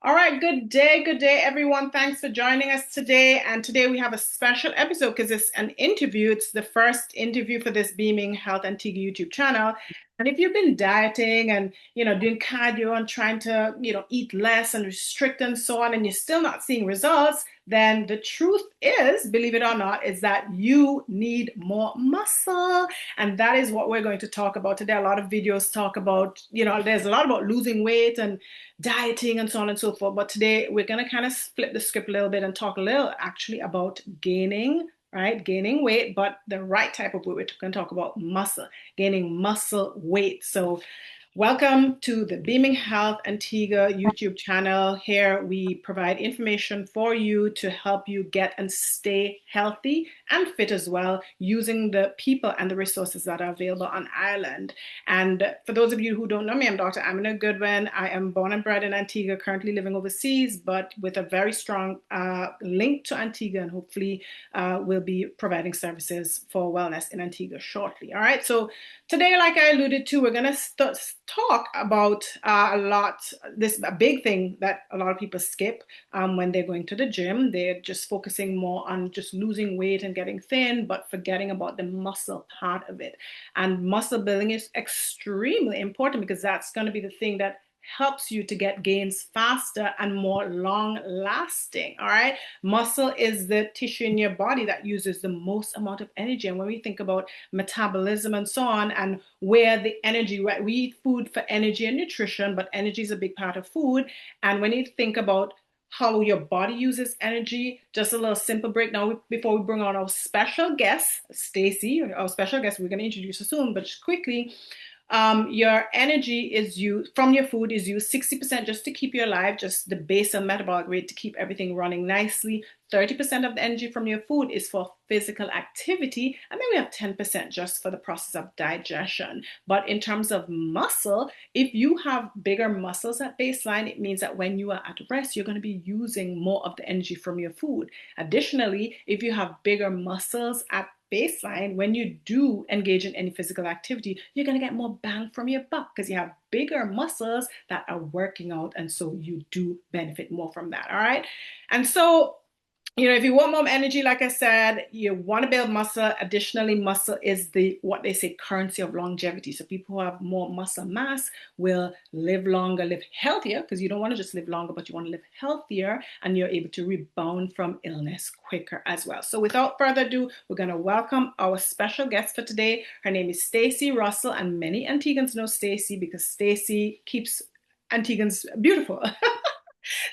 All right, good day, everyone. Thanks for joining us today. And today we have a special episode because it's an interview. It's the first interview for this Beaming Health Antigua YouTube channel. And if you've been dieting and doing cardio and trying to eat less and restrict and so on, and you're still not seeing results, then the truth is, believe it or not, is that you need more muscle. And that is what we're going to talk about today. A lot of videos talk about, there's a lot about losing weight and dieting and so on and so forth. But today we're going to kind of flip the script a little bit and talk a little actually about gaining, right? Gaining weight, but the right type of weight. We're going to talk about muscle, gaining muscle weight. So welcome to the Beaming Health Antigua YouTube channel. Here we provide information for you to help you get and stay healthy and fit as well, using the people and the resources that are available on Ireland. And for those of you who don't know me, I'm Dr. Amina Goodwin. I am born and bred in Antigua, currently living overseas, but with a very strong link to Antigua, and hopefully we'll be providing services for wellness in Antigua shortly. All right, so today, like I alluded to, we're going to talk about a big thing that a lot of people skip when they're going to the gym. They're just focusing more on just losing weight and getting thin, but forgetting about the muscle part of it. And muscle building is extremely important because that's going to be the thing that helps you to get gains faster and more long lasting. All right. Muscle is the tissue in your body that uses the most amount of energy. And when we think about metabolism and so on, and where the energy, right? We eat food for energy and nutrition, but energy is a big part of food. And when you think about how your body uses energy, just a little simple breakdown before we bring on our special guest, Stacy, our special guest, we're going to introduce her soon, but just quickly, your energy is used from your food is used 60% just to keep you alive, just the basal metabolic rate to keep everything running nicely. 30% of the energy from your food is for physical activity, and then we have 10% just for the process of digestion. But in terms of muscle, if you have bigger muscles at baseline, it means that when you are at rest, you're going to be using more of the energy from your food. Additionally, if you have bigger muscles at baseline, when you do engage in any physical activity, you're going to get more bang from your buck because you have bigger muscles that are working out, and so you do benefit more from that. All right, and so if you want more energy, like I said, you want to build muscle. Additionally, muscle is what they say currency of longevity. So people who have more muscle mass will live longer, live healthier, because you don't want to just live longer, but you want to live healthier, and you're able to rebound from illness quicker as well. So without further ado, we're going to welcome our special guest for today. Her name is Stacey Russell, and many Antiguans know Stacy because Stacy keeps Antiguans beautiful.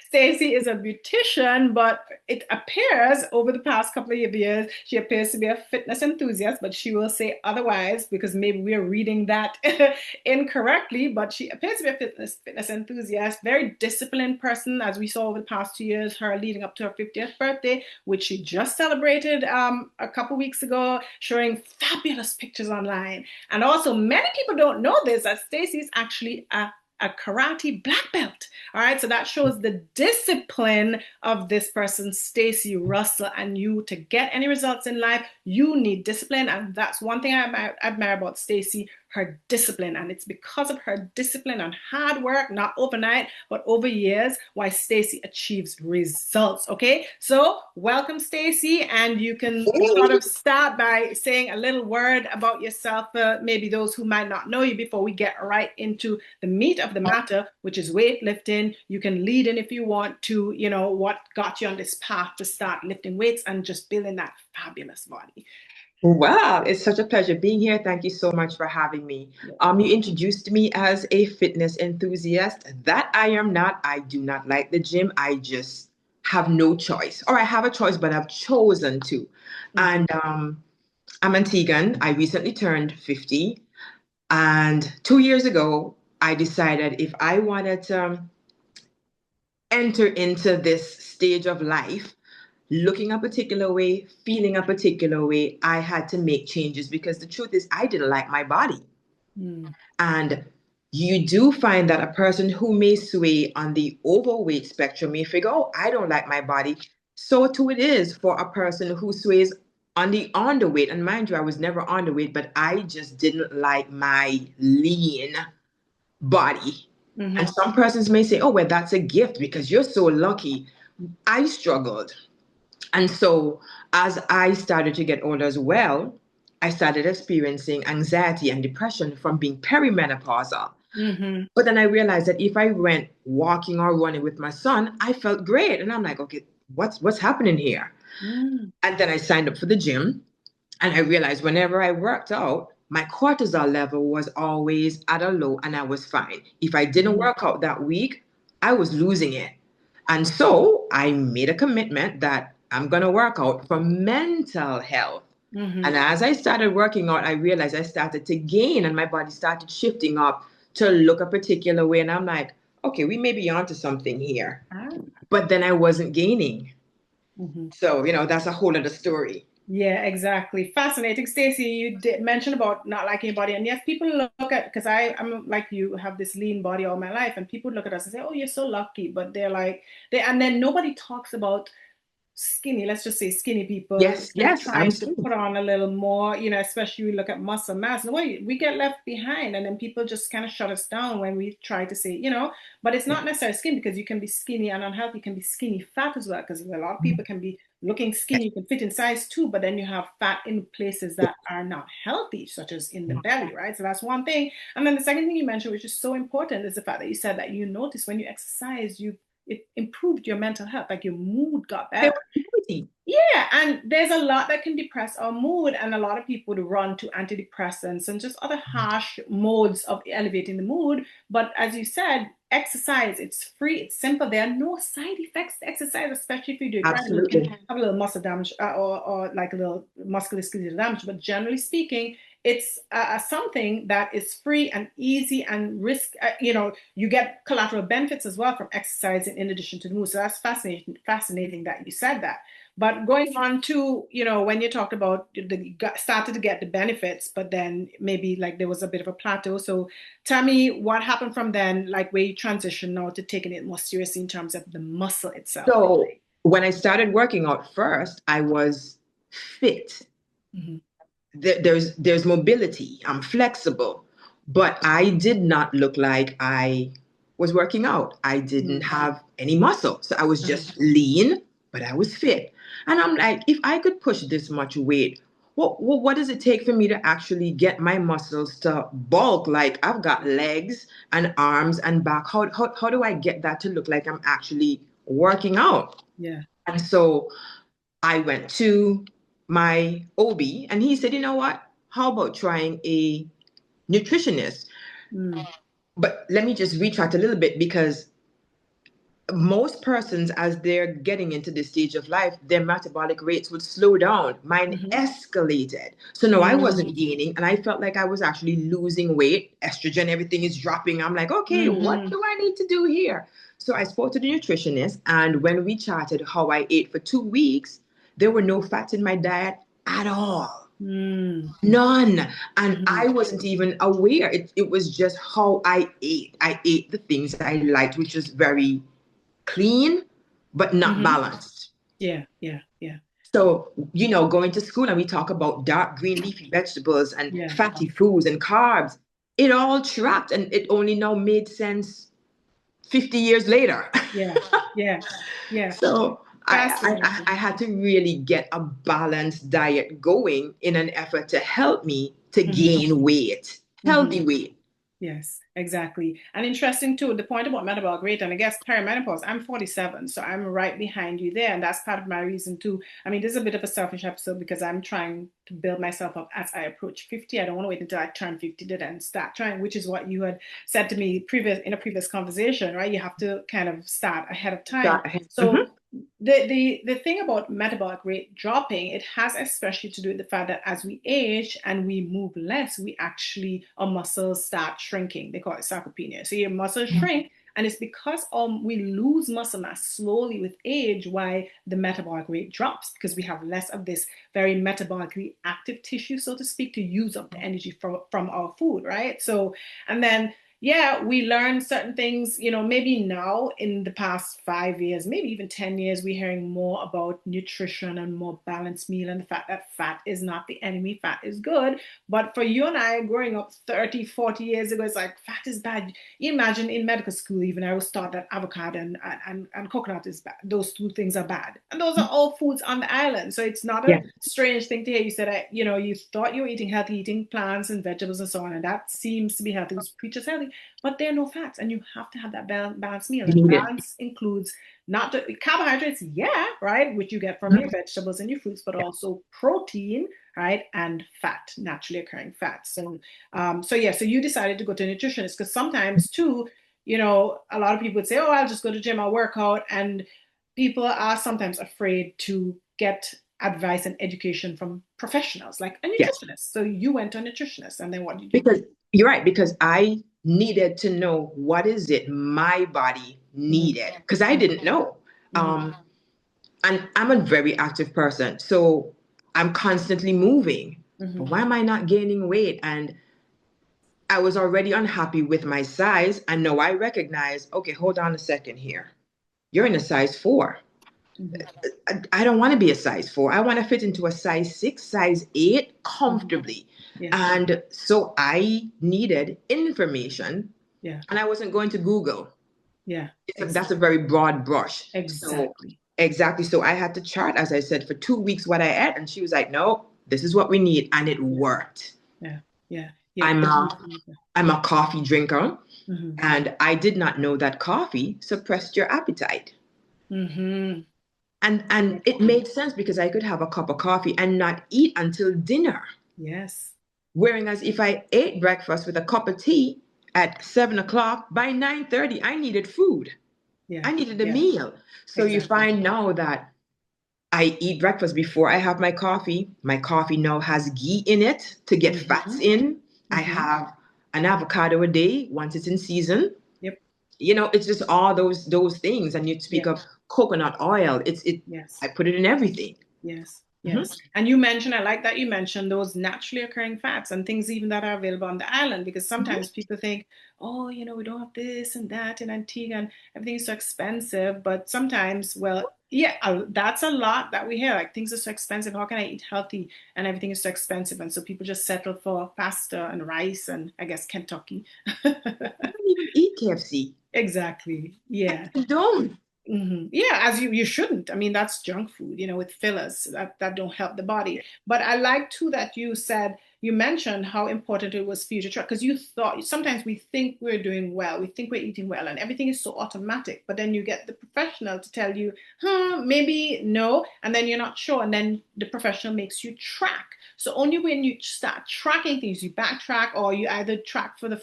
Stacey is a beautician, but it appears over the past couple of years, she appears to be a fitness enthusiast, but she will say otherwise because maybe we're reading that incorrectly, but she appears to be a fitness enthusiast, very disciplined person, as we saw over the past 2 years, her leading up to her 50th birthday, which she just celebrated a couple weeks ago, showing fabulous pictures online. And also, many people don't know this, that Stacey is actually a karate black belt. All right, so that shows the discipline of this person, Stacey Russell. And you, to get any results in life, you need discipline, and that's one thing I admire about Stacey, her discipline. And it's because of her discipline and hard work, not overnight, but over years, why Stacey achieves results. Okay, so welcome, Stacey, and you can sort of start by saying a little word about yourself, maybe those who might not know you, before we get right into the meat of the matter, which is weightlifting. You can lead in if you want to, what got you on this path to start lifting weights and just building that fabulous body. Wow, it's such a pleasure being here. Thank you so much for having me. You introduced me as a fitness enthusiast. That I am not. I do not like the gym. I just have no choice. Or I have a choice, but I've chosen to. And I'm Antiguan. I recently turned 50. And 2 years ago, I decided if I wanted to enter into this stage of life, looking a particular way, feeling a particular way, I had to make changes because the truth is I didn't like my body. And you do find that a person who may sway on the overweight spectrum may figure, oh, I don't like my body. So too it is for a person who sways on the underweight. And mind you, I was never underweight, but I just didn't like my lean body. Mm-hmm. And some persons may say, oh, well, that's a gift because you're so lucky. I struggled. And so as I started to get older as well, I started experiencing anxiety and depression from being perimenopausal. Mm-hmm. But then I realized that if I went walking or running with my son, I felt great. And I'm like, okay, what's happening here? Mm-hmm. And then I signed up for the gym. And I realized whenever I worked out, my cortisol level was always at a low and I was fine. If I didn't Mm-hmm. work out that week, I was losing it. And so I made a commitment that I'm going to work out for mental health. Mm-hmm. And as I started working out, I realized I started to gain and my body started shifting up to look a particular way. And I'm like, okay, we may be onto something here. Ah. But then I wasn't gaining. Mm-hmm. So, that's a whole other story. Yeah, exactly. Fascinating. Stacey, you did mention about not liking your body. And yes, people look at, because I'm like you, have this lean body all my life, and people look at us and say, oh, you're so lucky. But they're like, and then nobody talks about skinny, let's just say skinny people Yes, and yes, I'm trying to skinny. put on a little more, especially we look at muscle mass. No way, we get left behind, and then people just kind of shut us down when we try to say, but it's not necessarily skin, because you can be skinny and unhealthy, you can be skinny fat as well, because a lot of people can be looking skinny, you can fit in size too, but then you have fat in places that are not healthy, such as in the belly, right? So that's one thing. And then the second thing you mentioned, which is so important, is the fact that you said that you notice when you exercise, it improved your mental health, like your mood got better. Creativity. Yeah, and there's a lot that can depress our mood, and a lot of people would run to antidepressants and just other harsh modes of elevating the mood. But as you said, exercise, it's free, it's simple. There are no side effects to exercise, especially if you do it right. You can Absolutely. have a little muscle damage, or like a little musculoskeletal damage, but generally speaking, it's something that is free and easy and you get collateral benefits as well from exercising in addition to the mood. So that's fascinating that you said that. But going on to, when you talked about started to get the benefits, but then maybe like there was a bit of a plateau. So tell me what happened from then, like where you transition now to taking it more seriously in terms of the muscle itself. So when I started working out first, I was fit. Mm-hmm. There's mobility. I'm flexible, but I did not look like I was working out. I didn't have any muscle, so I was Mm-hmm. just lean, but I was fit. And I'm like, if I could push this much weight, what does it take for me to actually get my muscles to bulk? Like I've got legs and arms and back. How do I get that to look like I'm actually working out? Yeah. And so I went to my OB and he said, you know what? How about trying a nutritionist? Mm. But let me just retract a little bit because most persons, as they're getting into this stage of life, their metabolic rates would slow down. Mine Mm-hmm. escalated. So no, I Mm-hmm. wasn't gaining and I felt like I was actually losing weight. Estrogen, everything is dropping. I'm like, okay, what Mm-hmm. do I need to do here? So I spoke to the nutritionist, and when we chatted how I ate for 2 weeks, there were no fats in my diet at all. Mm. None. And Mm-hmm. I wasn't even aware. It was just how I ate. I ate the things I liked, which was very clean, but not Mm-hmm. balanced. Yeah, yeah, yeah, So, going to school and we talk about dark green leafy vegetables and yeah, fatty foods and carbs, it all tracked and it only now made sense 50 years later. yeah, yeah, yeah. So I Fascinating. had to really get a balanced diet going in an effort to help me to Mm-hmm. gain weight, Mm-hmm. healthy weight. Yes, exactly. And interesting too, the point about metabolic rate, and I guess perimenopause, I'm 47, so I'm right behind you there. And that's part of my reason too. I mean, this is a bit of a selfish episode because I'm trying to build myself up as I approach 50. I don't want to wait until I turn 50 to then start trying, which is what you had said to me in a previous conversation, right? You have to kind of start ahead of time. So Mhm. the thing about metabolic rate dropping, it has especially to do with the fact that as we age and we move less, we actually our muscles start shrinking. They call it sarcopenia. So your muscles shrink, and it's because we lose muscle mass slowly with age, why the metabolic rate drops, because we have less of this very metabolically active tissue, so to speak, to use up the energy from our food, right? So, and then yeah, we learn certain things, maybe now in the past 5 years, maybe even 10 years, we're hearing more about nutrition and more balanced meal and the fact that fat is not the enemy, fat is good. But for you and I growing up 30, 40 years ago, it's like fat is bad. You imagine in medical school, even I was taught that avocado and coconut is bad. Those two things are bad. And those are all foods on the island. So it's not a Yeah, strange thing to hear. You said, you thought you were eating healthy, eating plants and vegetables and so on. And that seems to be healthy. It was preaches healthy, but there are no fats, and you have to have that balanced meal. you And need it. balance includes not the carbohydrates, yeah, right, which you get from your Mhm. vegetables and your fruits, but Yeah, also protein, right, and fat, naturally occurring fats. So yeah, so you decided to go to a nutritionist because sometimes too, a lot of people would say, "Oh, I'll just go to gym, I'll work out," and people are sometimes afraid to get advice and education from professionals like a yeah. nutritionist. So you went to a nutritionist, and then what did you do? Because you're right, because I needed to know what is it my body Mhm, needed, because I didn't know. mhm, Um, and I'm a very active person, so I'm constantly moving. But mhm, why am I not gaining weight? And I was already unhappy with my size, and now I recognize, okay, hold on a second here. You're in a size 4. mhm. I don't want to be a size 4. I want to fit into a size 6, size 8 Mhm. comfortably. Yeah, And so I needed information, yeah, and I wasn't going to Google. yeah, That's a very broad brush. So exactly. exactly. So I had to chart, as I said, for 2 weeks what I ate, and she was like, "No, this is what we need," and it Yeah, worked. yeah, yeah, yeah. I'm Because a I'm a coffee drinker, hmm and I did not know that coffee suppressed your appetite. hmm And it made sense because I could have a cup of coffee and not eat until dinner. Yes, Whereas if I ate breakfast with a cup of tea at 7 o'clock, by 9:30, I needed food. yeah, I needed a yeah, meal. So you exactly. find now that I eat breakfast before I have my coffee. My coffee now has ghee in it to get fats hmm in. I hmm have an avocado a day once it's in season. Yep. It's just all those things. And you speak Yeah. of coconut oil. Yes. I put it in everything. Yes, Mhm. yes. And you mentioned, I like that you mentioned those naturally occurring fats and things even that are available on the island, because sometimes people think, oh, we don't have this and that in Antigua and everything is so expensive. But sometimes, well, yeah, that's a lot that we hear. Like things are so expensive. How can I eat healthy? And everything is so expensive. And so people just settle for pasta and rice and I guess Kentucky. I don't even eat KFC. Exactly. Yeah. I don't. Yeah, as you shouldn't. I mean, that's junk food, with fillers that don't help the body. But I like too that you mentioned how important it was for you to try because you thought sometimes we think we're doing well, we think we're eating well, and everything is so automatic. But then you get the professional to tell you, maybe no, and then you're not sure, and then the professional makes you track. So only when you start tracking things, you backtrack, or you either track for the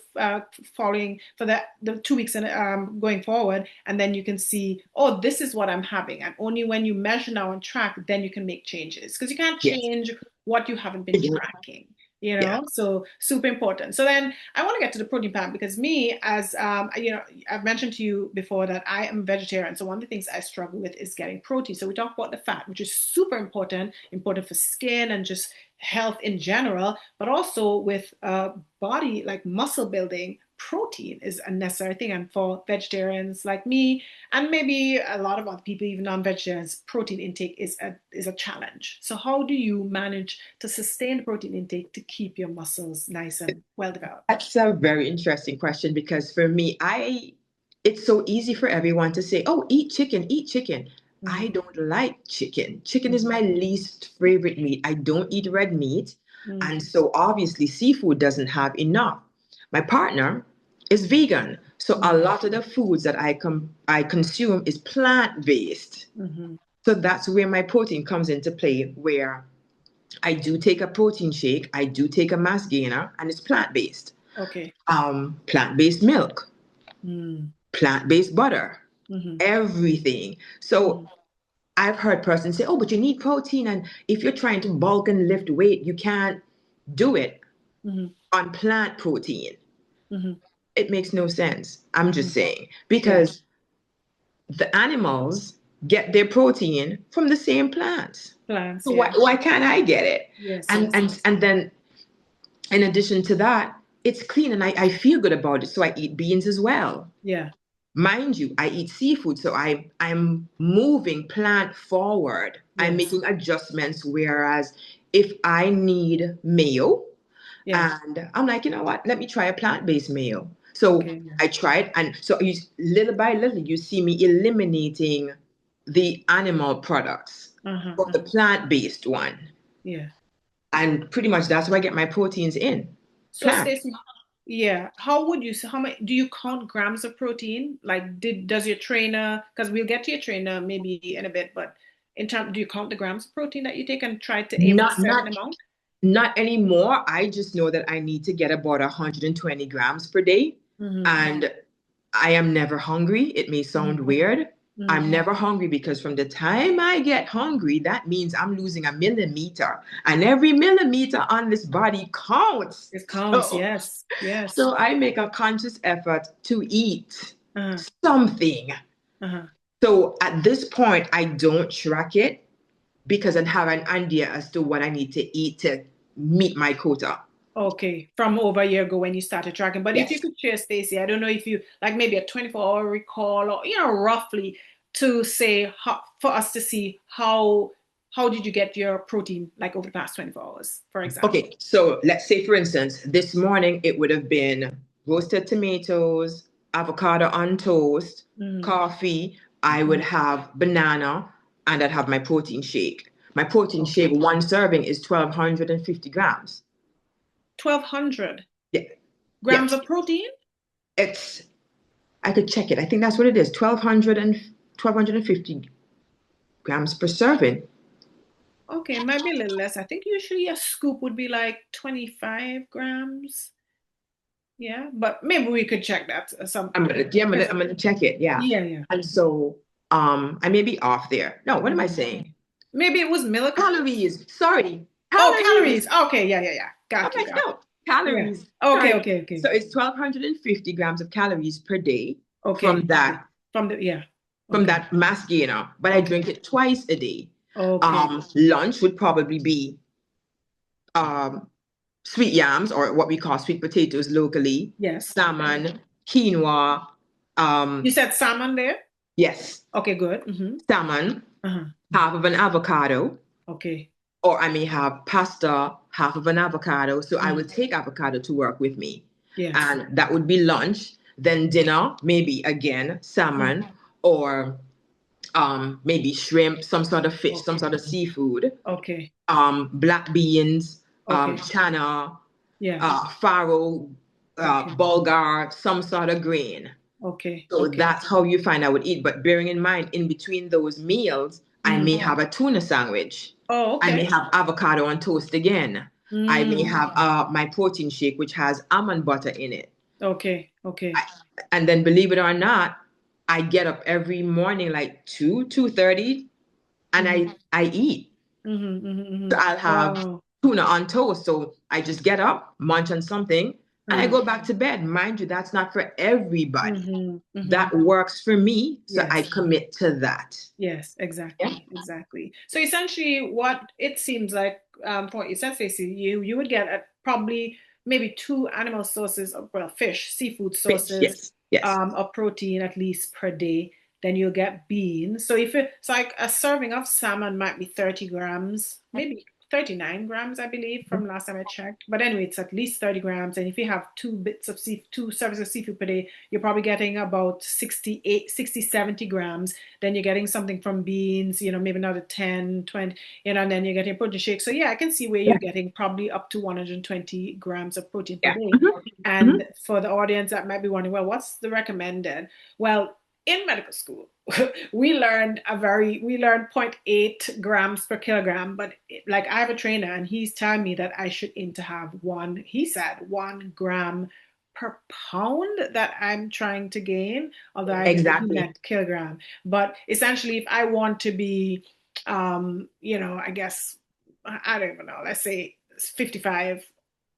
following for the 2 weeks and going forward, and then you can see, oh, this is what I'm having. And only when you measure now and track, then you can make changes because you can't Yes. change what you haven't been tracking. Yeah. So super important. So then I want to get to the protein part because me, as I've mentioned to you before that I am vegetarian. So one of the things I struggle with is getting protein. So we talk about the fat, which is super important for skin and just health in general, but also with body like muscle building. Protein is a necessary thing, and for vegetarians like me, and maybe a lot of other people, even non-vegetarians, protein intake is a challenge. So how do you manage to sustain the protein intake to keep your muscles nice and well developed? That's a very interesting question because for me, it's so easy for everyone to say, "Oh, eat chicken, eat chicken." I Mm-hmm. don't like chicken. Chicken is Mm-hmm. my least favorite meat. I don't eat red meat. Mm-hmm. And so obviously seafood doesn't have enough. My partner is vegan. So a lot of the foods that I consume is plant-based. Mm-hmm. So that's where my protein comes into play, where I do take a protein shake, I do take a mass gainer, and it's plant-based. Okay. Plant-based milk, Mm-hmm. plant-based butter, Mm-hmm. everything. So I've heard persons say, "Oh, but you need protein, and if you're trying to bulk and lift weight, you can't do it Mm-hmm. on plant protein." Mm-hmm. It makes no sense. I'm Mm-hmm. just saying Yeah. because the animals get their protein from the same plants. Plants. So why Yeah. why can't I get it? Yes. And Yes. and and then in addition to that, it's clean and I feel good about it. So I eat beans as well. Yeah. Mind you, I eat seafood, so I'm moving plant forward. I'm Yes. making adjustments. Whereas if I need mayo, Yeah. and I'm like, you know what? Let me try a plant-based mayo. So Okay. Yeah. I tried, and so little by little, you see me eliminating the animal products Uh-huh. for the Uh-huh. plant-based one, Yeah. and pretty much that's where I get my proteins in. So Plant. Stacey, yeah, how would you how many do you count grams of protein? Like does your trainer, because we'll get to your trainer maybe in a bit, but in terms, do you count the grams of protein that you take and try to aim for a Not certain not amount? Not anymore. I just know that I need to get about 120 grams per day. Mm-hmm. And I am never hungry. It may sound weird. Mm-hmm. I'm never hungry because from the time I get hungry, that means I'm losing a millimeter. And every millimeter on this body counts. It counts, So, yes, yes. so I make a conscious effort to eat Uh-huh. something. Uh-huh. So at this point, I don't track it because I have an idea as to what I need to eat to meet my quota. Okay, from over a year ago when you started tracking. But if you Yes. could share, Stacey, I don't know if you like maybe a 24-hour recall or roughly to say how, for us to see how did you get your protein like over the past 24 hours, for example. Okay, so let's say, for instance, this morning it would have been roasted tomatoes, avocado on toast, Mm-hmm. coffee. I would have banana, and I'd have my protein shake. My protein shake, Okay. one serving is 1,250 grams. 1,200 Yeah, grams yes. of protein? It's, I could check it. I think that's what it is. 1,250 grams per serving. Okay, it might be a little less. I think usually a scoop would be like 25 grams. Yeah, but maybe we could check that at some I'm point. gonna, yeah, Because I'm gonna check it. Yeah. yeah, yeah. And so, I may be off there. No, what am I Mhm. saying? Maybe it was milligrams. Calories. Sorry, Oh, calories. calories. Okay, yeah, yeah, yeah. I'm Got you, like, got no, you. Yeah. calories. Okay, Sorry. okay, So okay. it's 1,250 grams of calories per day from Okay, okay. that From the yeah. from Okay. that mass gainer, but I Okay. drink it twice a day. Okay. Lunch would probably be um, sweet yams or what we call sweet potatoes locally, Yes. salmon, quinoa. You Um, said salmon there? yes, Okay, good. Mm-hmm. salmon, Uh-huh. half of an avocado, Okay. or I may have pasta, half of an avocado. So I Mm. would take avocado to work with me. Yes. And that would be lunch. Then dinner, maybe again, Mm. salmon or maybe shrimp, some sort of fish, some Okay. sort of seafood, Okay. black beans, Okay. chana, Yeah. farro, Okay. bulgur, some sort of grain. Okay. So Okay. that's how you find I would eat. But bearing in mind, in between those meals, I Mm. may have a tuna sandwich. Oh, I may okay. have avocado on toast again. I may Mm. have my protein shake, which has almond butter in it. Okay. Okay. I, and then, believe it or not, I get up every morning like 2:30, and Mm-hmm. I eat. Mm-hmm. Mm-hmm. So Mm-hmm. I'll have Wow. tuna on toast. So I just get up, munch on something, and I Uh-huh. go back to bed. Mind you, that's not for everybody. Mm-hmm. Mm-hmm. That works for me, so I Yes. commit to that. Yes, Yeah. exactly, exactly. So essentially, what it seems like, for what you said, Stacey, you would get probably maybe two animal sources of, well, fish, seafood Fish, sources, yes, yes. of protein at least per day. Then you'll get beans. So if it's like a serving of salmon might be 30 grams, maybe 39 grams, I believe, from last time I checked. But anyway, it's at least 30 grams. And if you have two servings of seafood per day, you're probably getting about 68, 60, 70 grams. Then you're getting something from beans, maybe another 10, 20, and then you're getting a protein shake. So yeah, I can see where Yeah, you're getting probably up to 120 grams of protein per yeah. day. Mhm. And for the audience that might be wondering, well, what's the recommended? Well, in medical school, we learned zero point 0.8 grams per kilogram, but like I have a trainer and he's telling me that I should aim to have he said 1 gram per pound that I'm trying to gain, although I believe he Exactly. meant kilogram. But essentially, if I want to be, I guess, I don't even know, let's say 55,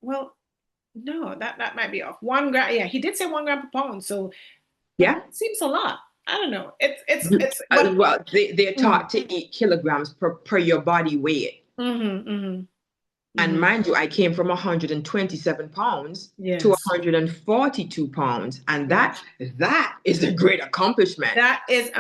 well, no, that might be off. 1 gram, yeah, he did say 1 gram per pound, so, but Yeah. that seems a lot. I don't know. But Well, they're mm, taught to eat kilograms per your body weight. mm-hmm, mm-hmm. And mind you, I came from 127 pounds to Yes. 142 pounds. And Yes. that is a great accomplishment. That is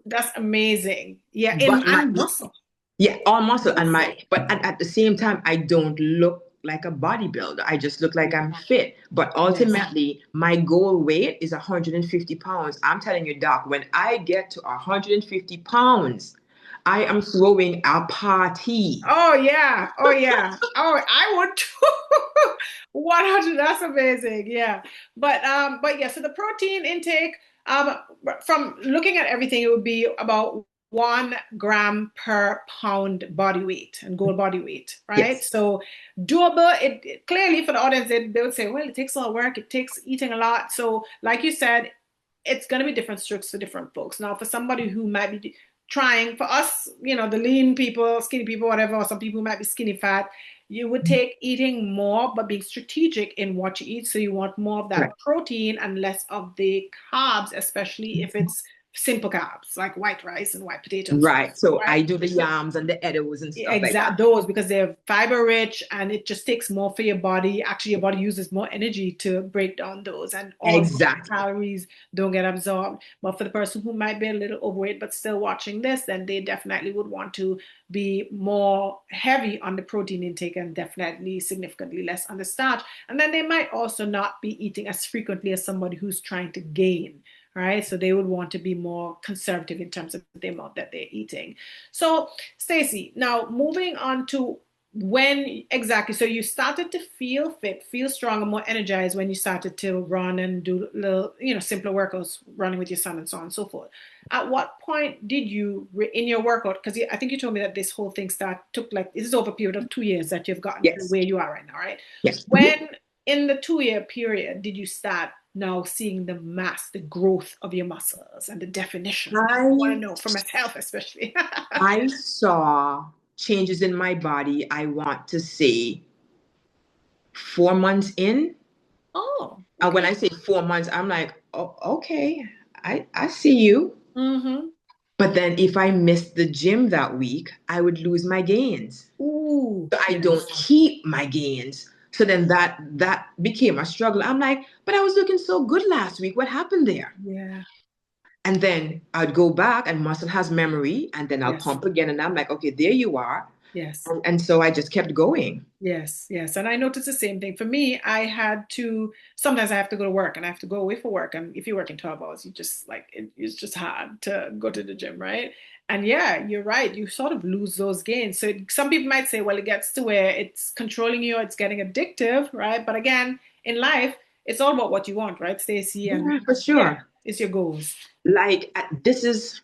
that's amazing. Yeah, in But and muscle. yeah, all muscle and Muscle. but at the same time, I don't look like a bodybuilder. I just look like Yeah. I'm fit. But Yes. ultimately, my goal weight is 150 pounds. I'm telling you, Doc, when I get to 150 pounds, I am throwing a party. Oh yeah. Oh yeah. Oh, I would too. 100. That's amazing. Yeah. But yeah, so the protein intake, um, from looking at everything, it would be about 1 gram per pound body weight and goal body weight, right? Yes. So doable. Clearly for the audience, they would say, well, it takes a lot of work, it takes eating a lot. So, like you said, it's going to be different strokes for different folks. Now, for somebody who might be trying, for us, the lean people, skinny people, whatever, or some people who might be skinny fat, you would take eating more, but being strategic in what you eat. So you want more of that Right. protein and less of the carbs, especially if it's simple carbs like white rice and white potato and so on, Right. So right? I do the yams and the edibles and stuff like Exact that. those because they're fiber rich and it just takes more for your body. Actually, your body uses more energy to break down those, and all of those Exactly. calories don't get absorbed. But for the person who might be a little overweight but still watching this, then they definitely would want to be more heavy on the protein intake and definitely significantly less on the starch. And then they might also not be eating as frequently as somebody who's trying to gain. Right. So they would want to be more conservative in terms of the amount that they're eating. So Stacy, now moving on to when exactly, so you started to feel fit, feel strong and more energized when you started to run and do little, simpler workouts, running with your son and so on and so forth. At what point did you, in your workout, because I think you told me that this whole thing took like, this is over a period of 2 years that you've gotten to Yes. where you are right now, right? Yes. When in the 2 year period did you start now seeing the mass, the growth of your muscles and the definition? I want to I know for myself, especially. I saw changes in my body, I want to say 4 months in. Oh, And when okay. I say 4 months, I'm like, oh, okay, I see you. Mm-hmm. But then if I missed the gym that week, I would lose my gains. Ooh, So I don't yes. keep my gains. So then that became a struggle. I'm like, but I was looking so good last week. What happened there? Yeah. And then I'd go back and muscle has memory, and then I'll Yes. pump again. And I'm like, okay, there you are. Yes. And so I just kept going. Yes, yes. And I noticed the same thing. For me, sometimes I have to go to work and I have to go away for work. And if you're working 12 hours, you just it's just hard to go to the gym, right? And yeah, you're right. You sort of lose those gains. So some people might say, well, it gets to where it's controlling you, it's getting addictive, right? But again, in life, it's all about what you want, right, Stacey? And Yeah, for yeah, sure. it's your goals. Like this is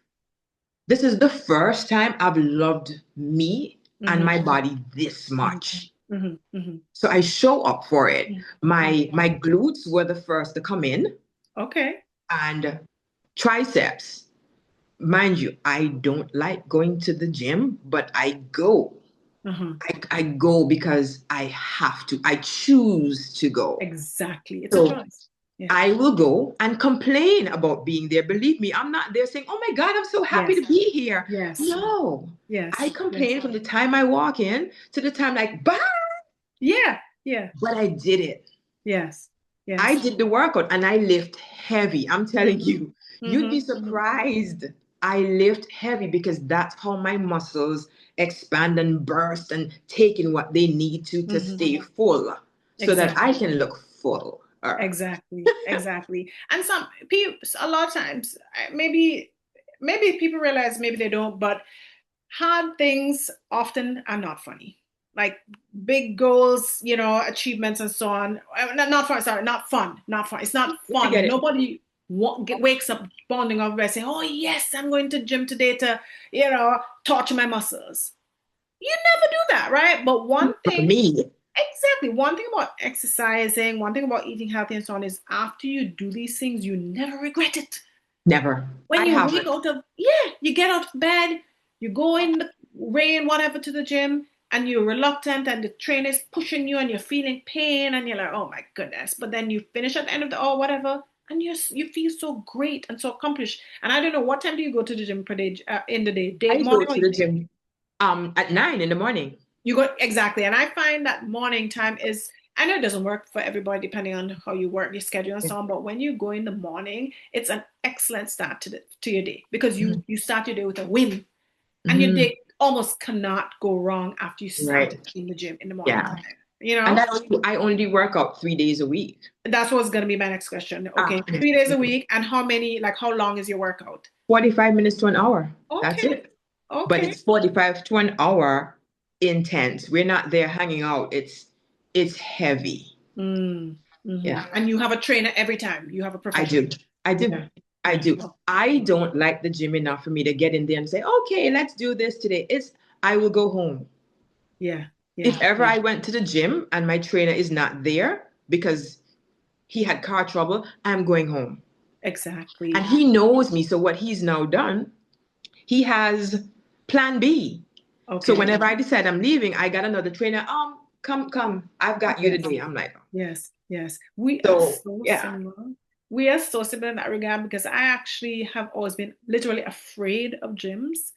the first time I've loved me and Mm-hmm, my body this mm-hmm, much. mm-hmm, mm-hmm, So I show up for it. mm-hmm. My glutes were the first to come in Okay. and triceps. Mind you, I don't like going to the gym, but I go. Uh-huh. I go because I have to. I choose to go. Exactly. It's a So choice. Yeah. I will go and complain about being there. Believe me, I'm not there saying, oh my God, I'm so happy Yes. to be here. Yes. No, I Yes. Yes. complain from the time I walk in to the time like, bye. Yeah. Yeah. But I did it. Yes. I Yes. did the workout and I lift heavy. I'm telling Mm-hmm. you, you'd be Mm-hmm. Mm-hmm. surprised. I lift heavy because that's how my muscles expand and burst and take in what they need to Mm-hmm. stay full so that I Exactly. can look full. Exactly. Exactly. And some people, a lot of times, maybe people realize, maybe they don't, but hard things often are not funny. Like big goals, achievements and so on. Not fun, sorry, not fun. Not fun. It's not I get fun. it. Nobody wakes up bonding over and saying, oh, yes, I'm going to gym today to, torture my muscles. You never do that, right? But one For thing, me, exactly, one thing about exercising, one thing about eating healthy and so on is after you do these things, you never regret it. never. When I you wake haven't. out of, yeah, you get out of bed, you go in the rain, whatever, to the gym, and you're reluctant, and the trainer's pushing you, and you're feeling pain, and you're like, oh my goodness. But then you finish at the end of the hour, whatever, and you feel so great and so accomplished. And I don't know, what time do you go to the gym per day, in the day, I go morning or to the evening? gym at 9 in the morning. You go exactly. And I find that morning time is, I know it doesn't work for everybody depending on how you work, your schedule and Yeah. so on, but when you go in the morning, it's an excellent start to your day because Mhm. you start your day with a win and your Mhm. day almost cannot go wrong after you Right. started in the gym in the morning Yeah. time. You And know, I only work out 3 days a week. that's what's going to be my next question. Ah, Okay, 3 days a week, and how many, like, how long is your workout? 45 minutes to an hour. That's Okay, it. But okay. it's 45 to an hour intense. We're not there hanging out. It's heavy. Mm, Yeah. And you have a trainer every time. You have a I professional. do. I do. Yeah, I yeah. do. Oh, I don't like the gym enough for me to get in there and say, okay, let's do this today. I will go home. yeah, yeah, If ever yeah. I went to the gym and my trainer is not there because he had car trouble, I'm going home. And Exactly. he knows me. So what he's now done, he has plan B. So Okay. whenever I decide I'm leaving, I got another trainer. Come. I've got you Yes, today. I'm like, yes, yes. We are so so yeah. similar. We are so similar in that regard because I actually have always been literally afraid of gyms.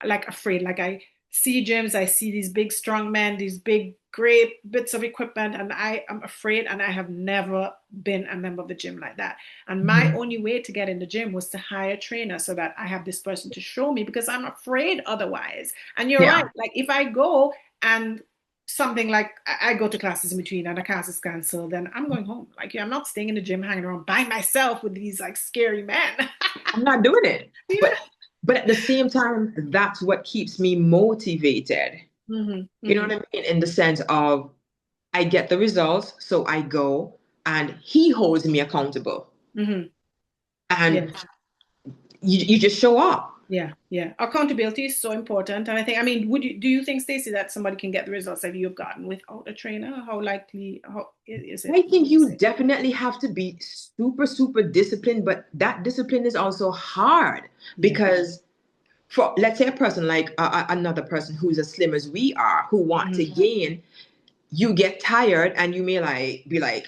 Like afraid. Like I see gyms, I see these big strong men, these big great bits of equipment, and I am afraid and I have never been a member of the gym like that. And my Mhm. only way to get in the gym was to hire a trainer so that I have this person to show me because I'm afraid otherwise. And you're right. Yeah. Like if I go and something like I go to classes in between and a class is canceled, then I'm going home. Like yeah, I'm not staying in the gym hanging around by myself with these like scary men. I'm not doing it. Yeah. But at the same time, that's what keeps me motivated. Hmm. You know what Hmm. I mean? In the sense of I get the results, so I go and he holds me accountable. Hmm. And Yes. you just show up. Yeah. Yeah. Accountability is so important. And I think, I mean, do you think, Stacey, that somebody can get the results that you've gotten without a trainer? How likely, how is it, I would think you you say? definitely have to be super, super disciplined, but that discipline is also hard Yeah. because for let's say a person like another person who's as slim as we are who want to Hmm. gain, you get tired and you may like be like,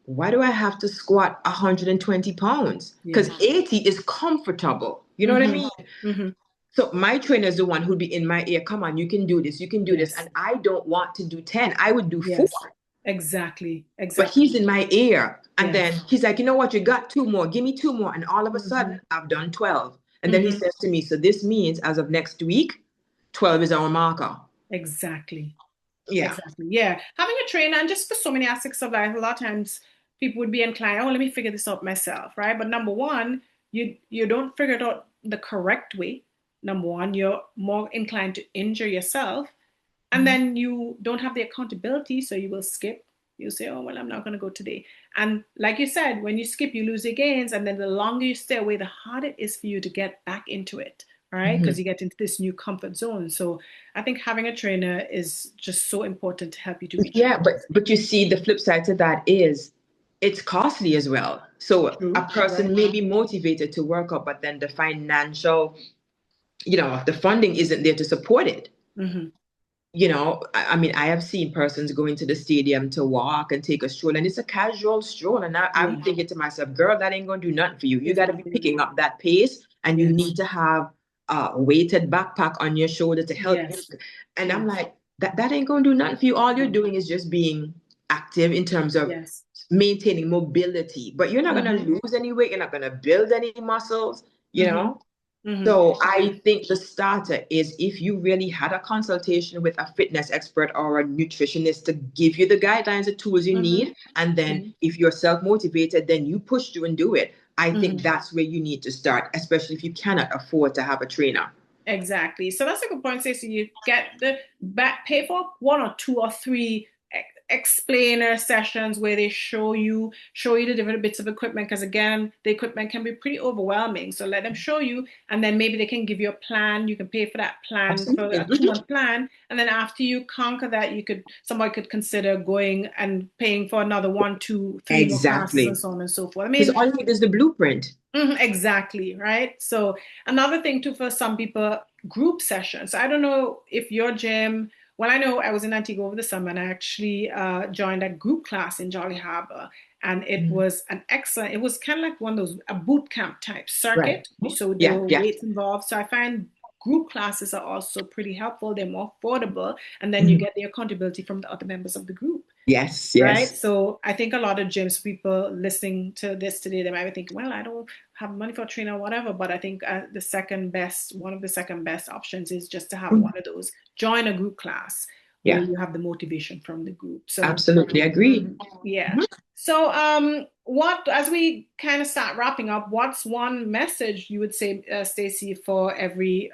why do I have to squat 120 pounds? Yeah. Because 80 is comfortable. You know what I Hmm. mean? Hmm. So my trainer is the one who'd be in my ear. Come on, you can do this. You can do this. Yes. And I don't want to do 10. I would do four. Yes. Exactly. But Exactly. he's in my ear. And then Yes. he's like, you know what? You got two more. Give me two more. And all of a Hmm. sudden, I've done 12. And then he Hmm. says to me, so this means as of next week, 12 is our marker. Exactly. Yeah. Exactly. Yeah. Having a trainer and just for so many aspects of life, a lot of times people would be inclined, oh, let me figure this out myself, right? But number one, you don't figure it out the correct way. Number one, you're more inclined to injure yourself. And then you don't have the accountability, so you will skip. You say, oh, well, I'm not going to go today. And like you said, when you skip, you lose your gains. And then the longer you stay away, the harder it is for you to get back into it, right? Mhm. Because you get into this new comfort zone. So I think having a trainer is just so important to help you to reach your Yeah, goals. but you see, the flip side to that is it's costly as well. So a True, right? person may be motivated to work out, but then the financial, the funding isn't there to support it. Hmm. I mean, I have seen persons going to the stadium to walk and take a stroll, and it's a casual stroll. And I'm Yeah, thinking to myself, girl, that ain't going to do nothing for you. You it's got to not be going to picking do. up that pace, and you Yes, need to have a weighted backpack on your shoulder to help you. yes, And I'm yes, like, that ain't going to do nothing for you. All you're no, doing is just being active in terms of yes. maintaining mobility, but you're not going Hmm. to lose any weight. You're not going to build any muscles, you Hmm. know? Hmm. So I think the starter is if you really had a consultation with a fitness expert or a nutritionist to give you the guidelines, the tools you Hmm. need, and then Hmm. if you're self-motivated, then you push through and do it. I think Hmm. that's where you need to start, especially if you cannot afford to have a trainer. Exactly. So that's a good point, Stacey. You get the back pay for one or two or three explainer sessions where they show you the different bits of equipment because again the equipment can be pretty overwhelming, so let them show you and then maybe they can give you a plan. You can pay for that plan for Absolutely. a 2 month plan, and then after you conquer that somebody could consider going and paying for another one, two, three more classes and Exactly. so on and so forth. I Because mean, all you need is the blueprint. exactly, right? So another thing too for some people, group sessions. I don't know if your gym, well, I know I was in Antigua over the summer and I actually joined a group class in Jolly Harbor. And it Mhm. was it was kind of like one of those, a boot camp type Right. circuit. So there Yeah, were yeah. weights involved. So I find group classes are also pretty helpful. They're more affordable, and then you Mhm. get the accountability from the other members of the group. Yes, Right. yes. So I think a lot of gyms people listening to this today, they might be thinking, well, I don't have money for a trainer or whatever. But I think one of the second best options is just to have Mhm. one of those, join a group class where Yeah, you have the motivation from the group. So absolutely agree. yeah. So what, as we kind of start wrapping up, what's one message you would say, Stacey, for every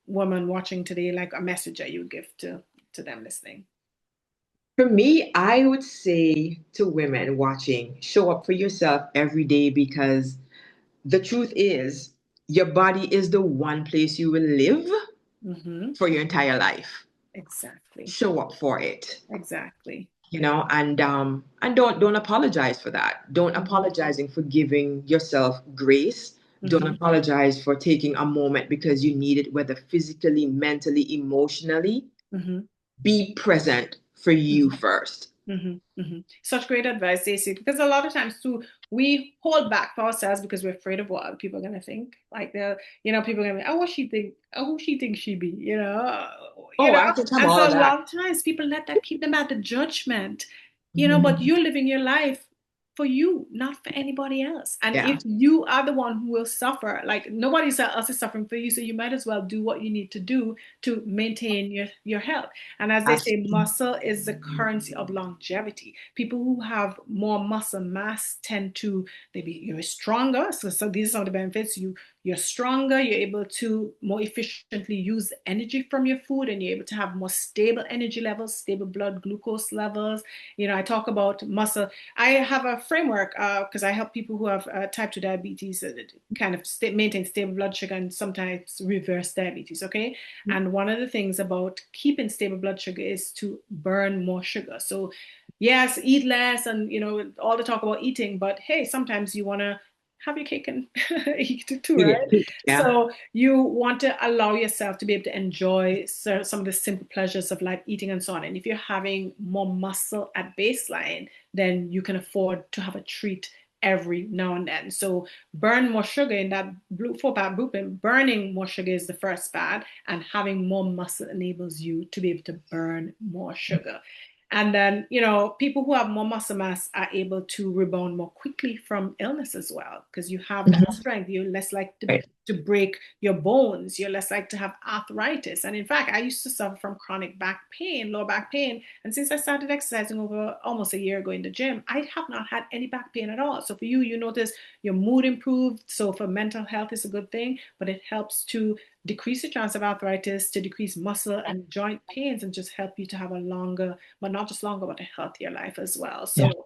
woman watching today, like a message that you would give to them listening? For me, I would say to women watching, show up for yourself every day because the truth is, your body is the one place you will live Mm-hmm. for your entire life. Exactly. Show up for it, Exactly. and don't apologize for that. Don't Hmm. apologizing for giving yourself grace. Don't Hmm. apologize for taking a moment because you need it, whether physically, mentally, emotionally. Hmm. Be present for you first. Hmm. Hmm. Such great advice, Stacey, because a lot of times too, we hold back for ourselves because we're afraid of what other people are gonna think. Like people are gonna be, oh, what she think, oh, who she thinks she be, Oh, I think I'm And all so of a that. lot of times people let that keep them at the judgment, but Mhm. you're living your life for you, not for anybody else. And Yeah, if you are the one who will suffer, like nobody else is suffering for you, so you might as well do what you need to do to maintain your health. And as they say, absolutely. muscle is the currency of longevity. People who have more muscle mass tend to you're stronger. So these are some of the benefits. You're stronger. You're able to more efficiently use energy from your food, and you're able to have more stable energy levels, stable blood glucose levels. I talk about muscle. I have a framework because I help people who have type 2 diabetes kind of maintain stable blood sugar and sometimes reverse diabetes. Okay. And one of the things about keeping stable blood sugar is to burn more sugar. So, yes, eat less and, all the talk about eating, but hey, sometimes you want to have your cake and eat it too, Yeah, right? yeah. So you want to allow yourself to be able to enjoy some of the simple pleasures of like eating and so on. And if you're having more muscle at baseline, then you can afford to have a treat every now and then. So burn more sugar in that four-part blueprint. Burning more sugar is the first part, and having more muscle enables you to be able to burn more sugar. And then, people who have more muscle mass are able to rebound more quickly from illness as well, because you have that Mhm. strength. You're less likely to, Right. to break your bones. You're less likely to have arthritis. And in fact, I used to suffer from chronic back pain, lower back pain. And since I started exercising over almost a year ago in the gym, I have not had any back pain at all. So for you, you notice your mood improved. So for mental health, it's a good thing, but it helps to decrease the chance of arthritis, to decrease muscle and joint pains, and just help you to have a longer, but not just longer, but a healthier life as well. Yeah. So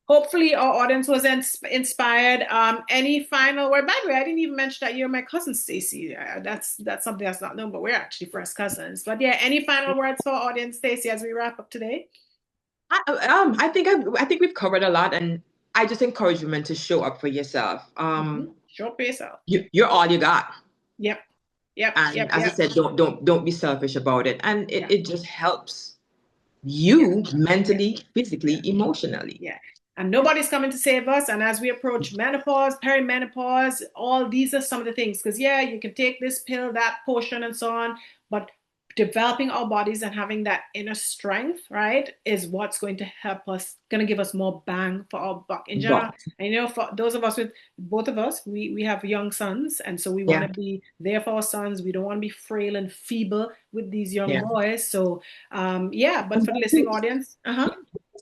hopefully our audience was inspired. Any final word? By the way, I didn't even mention that you're my cousin, Stacey. That's something that's not known, but we're actually first cousins. But yeah, any final words for our audience, Stacey, as we wrap up today? I think we've covered a lot, and I just encourage women to show up for yourself. Show up for yourself. You're all you got, Yep, yep, and yep, as I yep. said, don't be selfish about it, and Yeah, it just helps yeah, you yeah, mentally, yeah. physically, emotionally. Yeah. And nobody's coming to save us. And as we approach menopause, perimenopause, all these are some of the things. Because, yeah, you can take this pill, that potion, and so on. But developing our bodies and having that inner strength, right, is what's going to help us, going to give us more bang for our buck in general. But And, for those of us with both of us, we have young sons. And so we want yeah, to be there for our sons. We don't want to be frail and feeble with these young yeah. boys. So, yeah, but And for the listening audience,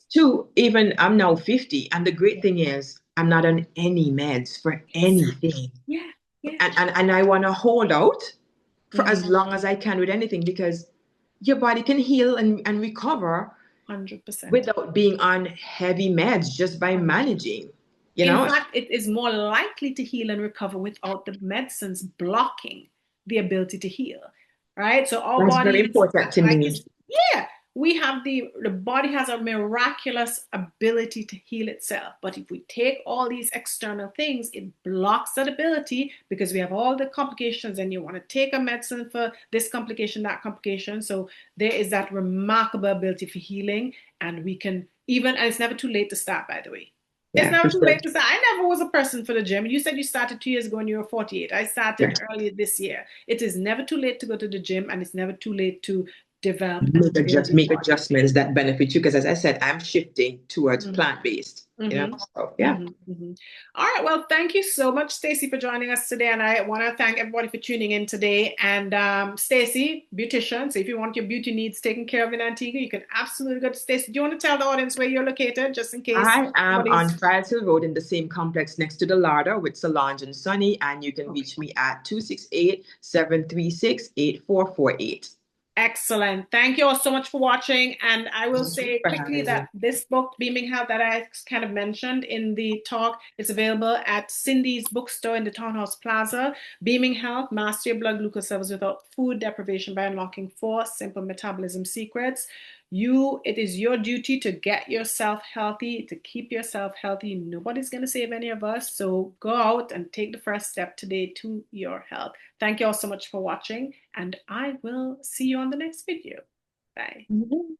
two, even I'm now 50, and the great thing is I'm not on any meds for exactly. anything. Yeah, yeah. And I want to hold out for Mm, as long as I can with anything because your body can heal and recover 100%. without being on heavy meds just by 100%. managing, you In know? fact, it is more likely to heal and recover without the medicines blocking the ability to heal, right? So our That's very bodies, important to like me. it's, yeah, we have the body has a miraculous ability to heal itself. But if we take all these external things, it blocks that ability because we have all the complications and you want to take a medicine for this complication, that complication. So there is that remarkable ability for healing, and we can even, and it's never too late to start, by the way. It's Yeah, never for too sure. late to start. I never was a person for the gym. You said you started 2 years ago and you were 48. I Yeah. started early this year. It is never too late to go to the gym, and it's never too late to develop and build your Make body. adjustments that benefit you. Because as I said, I'm shifting towards Mhm. plant-based, Mm-hmm. So yeah. Mm-hmm. All right. Well, thank you so much, Stacey, for joining us today. And I want to thank everybody for tuning in today. And Stacey, beautician. So if you want your beauty needs taken care of in Antigua, you can absolutely go to Stacey. Do you want to tell the audience where you're located, just in case I am on somebody's Friars Hill Road in the same complex next to the Larder with Solange and Sunny, and you can okay? reach me at 268-736-8448. Excellent. Thank you all so much for watching. And I will Thank you say for quickly having me. that this book, Beaming Health, that I kind of mentioned in the talk, is available at Cindy's Bookstore in the Townhouse Plaza. Beaming Health, Master Your Blood Glucose Levels Without Food Deprivation by Unlocking 4 Simple Metabolism Secrets. It is your duty to get yourself healthy, to keep yourself healthy. Nobody's going to save any of us. So go out and take the first step today to your health. Thank you all so much for watching, and I will see you on the next video. Bye. Mhm.